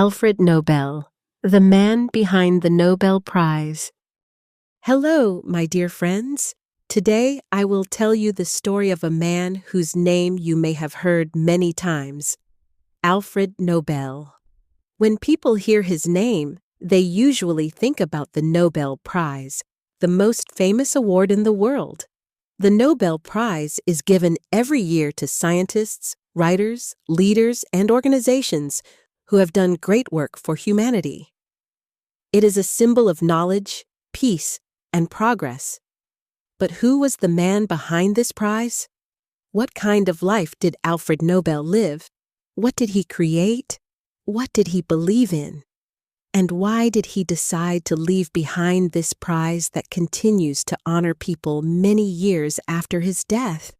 Alfred Nobel, the man behind the Nobel Prize. Hello, my dear friends. Today I will tell you the story of a man whose name you may have heard many times, Alfred Nobel. When people hear his name, they usually think about the Nobel Prize, the most famous award in the world. The Nobel Prize is given every year to scientists, writers, leaders, and organizations who have done great work for humanity. It is a symbol of knowledge, peace, and progress. But who was the man behind this prize? What kind of life did Alfred Nobel live? What did he create? What did he believe in? And why did he decide to leave behind this prize that continues to honor people many years after his death?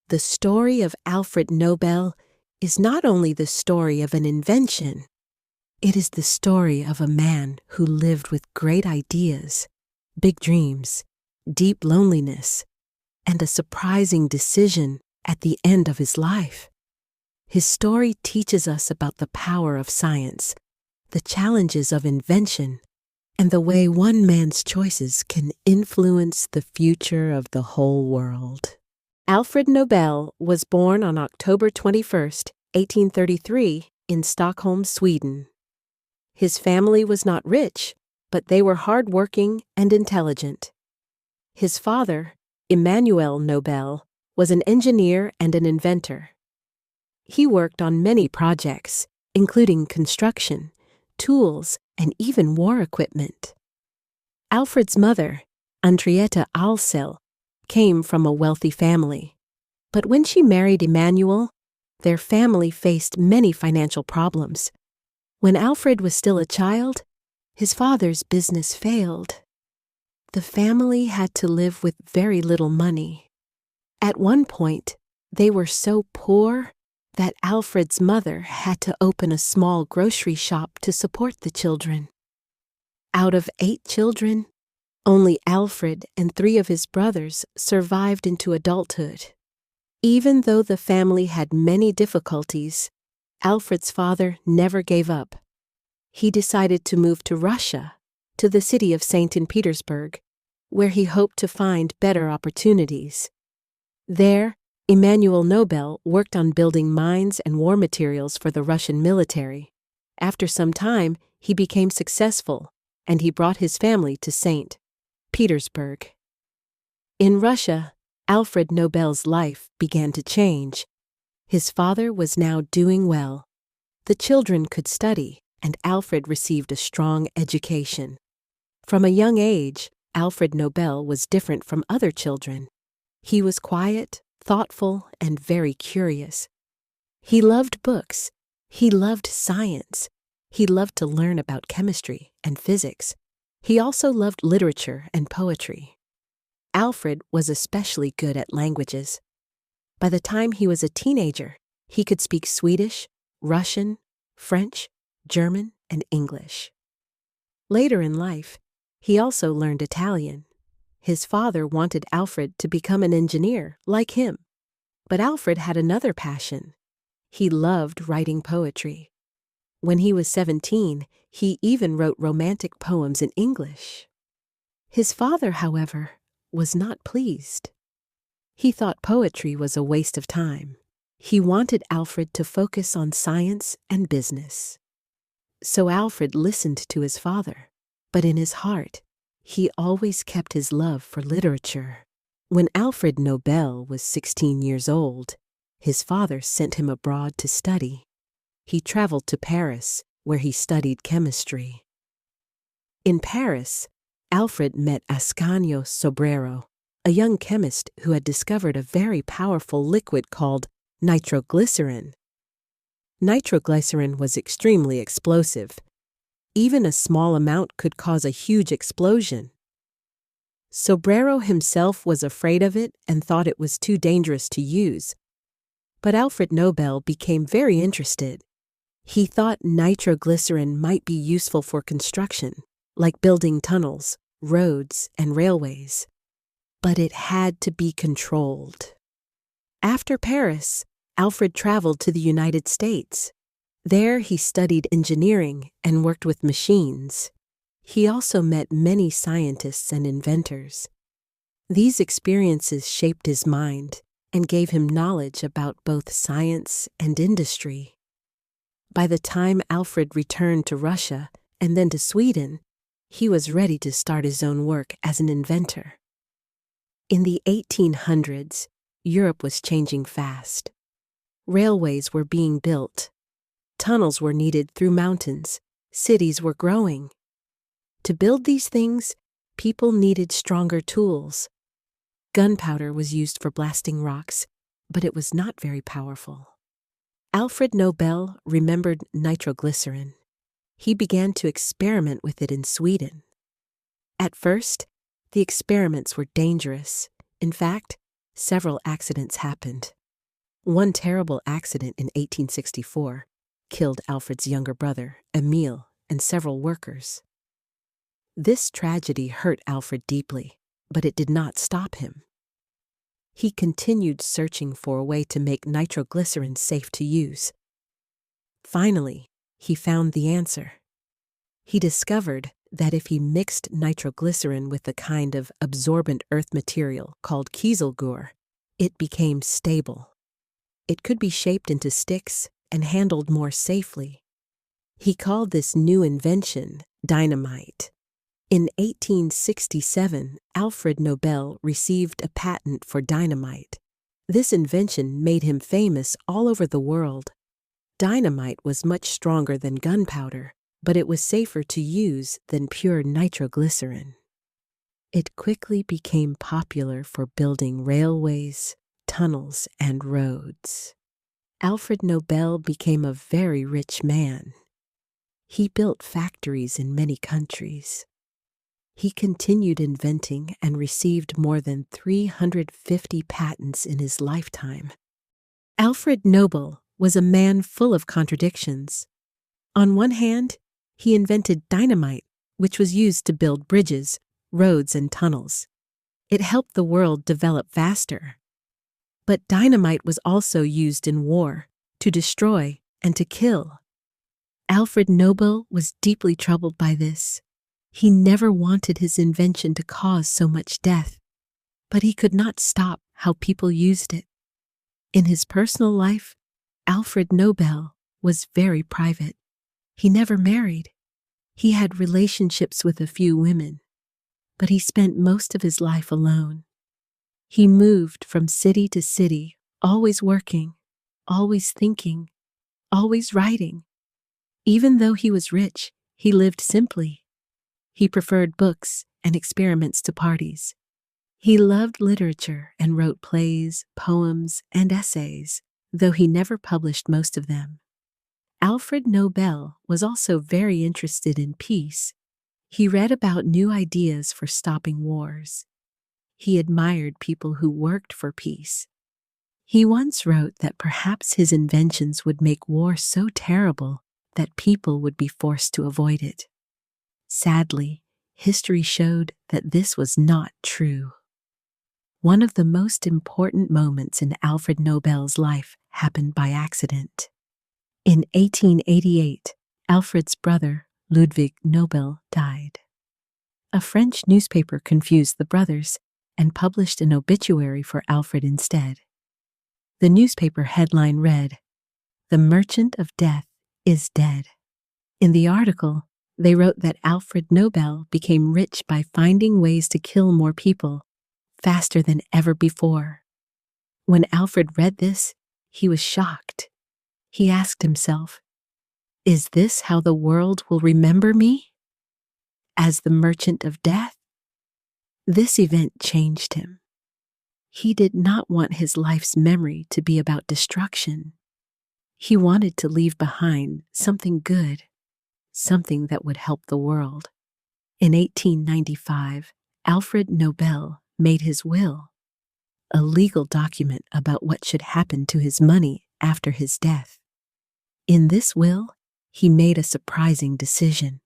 The story of Alfred Nobel is not only the story of an invention, it is the story of a man who lived with great ideas, big dreams, deep loneliness, and a surprising decision at the end of his life. His story teaches us about the power of science, the challenges of invention, and the way one man's choices can influence the future of the whole world. Alfred Nobel was born on October 21st, 1833, in Stockholm, Sweden. His family was not rich, but they were hard-working and intelligent. His father, Emmanuel Nobel, was an engineer and an inventor. He worked on many projects, including construction, tools, and even war equipment. Alfred's mother, Henrietta Alsell, came from a wealthy family. But when she married Emmanuel, their family faced many financial problems. When Alfred was still a child, his father's business failed. The family had to live with very little money. At one point, they were so poor that Alfred's mother had to open a small grocery shop to support the children. Out of 8 children, only Alfred and 3 of his brothers survived into adulthood. Even though the family had many difficulties, Alfred's father never gave up. He decided to move to Russia, to the city of St. Petersburg, where he hoped to find better opportunities. There, Emmanuel Nobel worked on building mines and war materials for the Russian military. After some time, he became successful, and he brought his family to St. Petersburg. In Russia, Alfred Nobel's life began to change. His father was now doing well. The children could study, and Alfred received a strong education. From a young age, Alfred Nobel was different from other children. He was quiet, thoughtful, and very curious. He loved books. He loved science. He loved to learn about chemistry and physics. He also loved literature and poetry. Alfred was especially good at languages. By the time he was a teenager, he could speak Swedish, Russian, French, German, and English. Later in life, he also learned Italian. His father wanted Alfred to become an engineer like him. But Alfred had another passion. He loved writing poetry. When he was 17, he even wrote romantic poems in English. His father, however, was not pleased. He thought poetry was a waste of time. He wanted Alfred to focus on science and business. So Alfred listened to his father, but in his heart, he always kept his love for literature. When Alfred Nobel was 16 years old, his father sent him abroad to study. He traveled to Paris, where he studied chemistry. In Paris, Alfred met Ascanio Sobrero, a young chemist who had discovered a very powerful liquid called nitroglycerin. Nitroglycerin was extremely explosive. Even a small amount could cause a huge explosion. Sobrero himself was afraid of it and thought it was too dangerous to use. But Alfred Nobel became very interested. He thought nitroglycerin might be useful for construction, like building tunnels, roads, and railways. But it had to be controlled. After Paris, Alfred traveled to the United States. There he studied engineering and worked with machines. He also met many scientists and inventors. These experiences shaped his mind and gave him knowledge about both science and industry. By the time Alfred returned to Russia and then to Sweden, he was ready to start his own work as an inventor. In the 1800s, Europe was changing fast. Railways were being built. Tunnels were needed through mountains. Cities were growing. To build these things, people needed stronger tools. Gunpowder was used for blasting rocks, but it was not very powerful. Alfred Nobel remembered nitroglycerin. He began to experiment with it in Sweden. At first, the experiments were dangerous. In fact, several accidents happened. One terrible accident in 1864 killed Alfred's younger brother, Emil, and several workers. This tragedy hurt Alfred deeply, but it did not stop him. He continued searching for a way to make nitroglycerin safe to use. Finally, he found the answer. He discovered that if he mixed nitroglycerin with a kind of absorbent earth material called kieselguhr, it became stable. It could be shaped into sticks and handled more safely. He called this new invention dynamite. In 1867, Alfred Nobel received a patent for dynamite. This invention made him famous all over the world. Dynamite was much stronger than gunpowder, but it was safer to use than pure nitroglycerin. It quickly became popular for building railways, tunnels, and roads. Alfred Nobel became a very rich man. He built factories in many countries. He continued inventing and received more than 350 patents in his lifetime. Alfred Nobel was a man full of contradictions. On one hand, he invented dynamite, which was used to build bridges, roads, and tunnels. It helped the world develop faster. But dynamite was also used in war, to destroy and to kill. Alfred Nobel was deeply troubled by this. He never wanted his invention to cause so much death, but he could not stop how people used it. In his personal life, Alfred Nobel was very private. He never married. He had relationships with a few women, but he spent most of his life alone. He moved from city to city, always working, always thinking, always writing. Even though he was rich, he lived simply. He preferred books and experiments to parties. He loved literature and wrote plays, poems, and essays, though he never published most of them. Alfred Nobel was also very interested in peace. He read about new ideas for stopping wars. He admired people who worked for peace. He once wrote that perhaps his inventions would make war so terrible that people would be forced to avoid it. Sadly, history showed that this was not true. One of the most important moments in Alfred Nobel's life happened by accident. In 1888, Alfred's brother, Ludwig Nobel, died. A French newspaper confused the brothers and published an obituary for Alfred instead. The newspaper headline read, "The Merchant of Death is dead." In the article, they wrote that Alfred Nobel became rich by finding ways to kill more people, faster than ever before. When Alfred read this, he was shocked. He asked himself, "Is this how the world will remember me? As the merchant of death?" This event changed him. He did not want his life's memory to be about destruction. He wanted to leave behind something good, something that would help the world. In 1895, Alfred Nobel made his will, a legal document about what should happen to his money after his death. In this will, he made a surprising decision.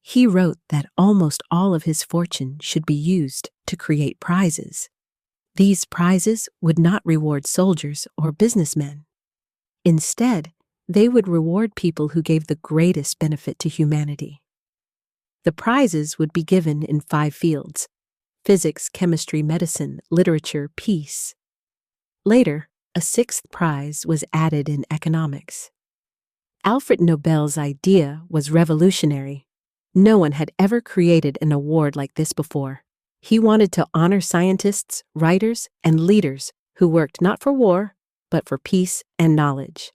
He wrote that almost all of his fortune should be used to create prizes. These prizes would not reward soldiers or businessmen. Instead, They would reward people who gave the greatest benefit to humanity. The prizes would be given in 5 fields: physics, chemistry, medicine, literature, peace. Later, a 6th prize was added in economics. Alfred Nobel's idea was revolutionary. No one had ever created an award like this before. He wanted to honor scientists, writers, and leaders who worked not for war, but for peace and knowledge.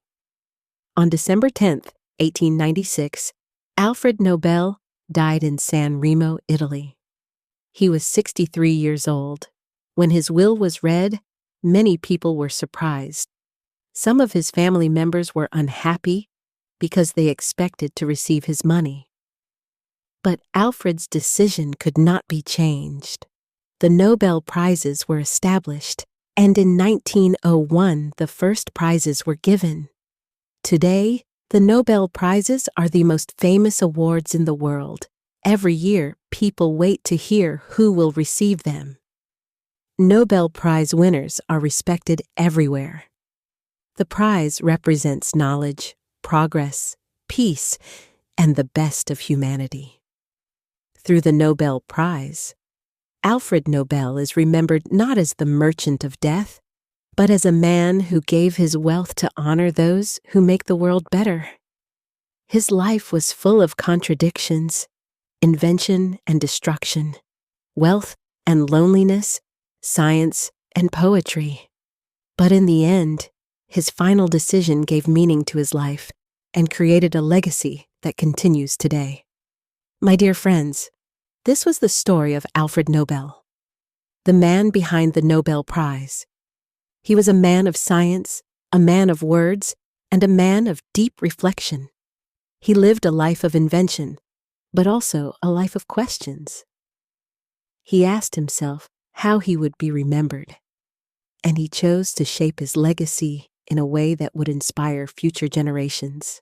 On December 10th, 1896, Alfred Nobel died in San Remo, Italy. He was 63 years old. When his will was read, many people were surprised. Some of his family members were unhappy because they expected to receive his money. But Alfred's decision could not be changed. The Nobel Prizes were established, and in 1901 the first prizes were given. Today, the Nobel Prizes are the most famous awards in the world. Every year, people wait to hear who will receive them. Nobel Prize winners are respected everywhere. The prize represents knowledge, progress, peace, and the best of humanity. Through the Nobel Prize, Alfred Nobel is remembered not as the merchant of death, but as a man who gave his wealth to honor those who make the world better. His life was full of contradictions, invention and destruction, wealth and loneliness, science and poetry. But in the end, his final decision gave meaning to his life and created a legacy that continues today. My dear friends, this was the story of Alfred Nobel, the man behind the Nobel Prize. He was a man of science, a man of words, and a man of deep reflection. He lived a life of invention, but also a life of questions. He asked himself how he would be remembered, and he chose to shape his legacy in a way that would inspire future generations.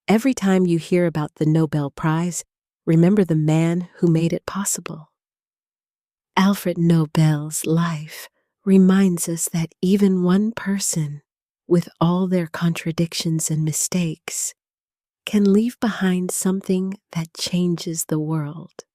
Every time you hear about the Nobel Prize, remember the man who made it possible. Alfred Nobel's life reminds us that even one person, with all their contradictions and mistakes, can leave behind something that changes the world.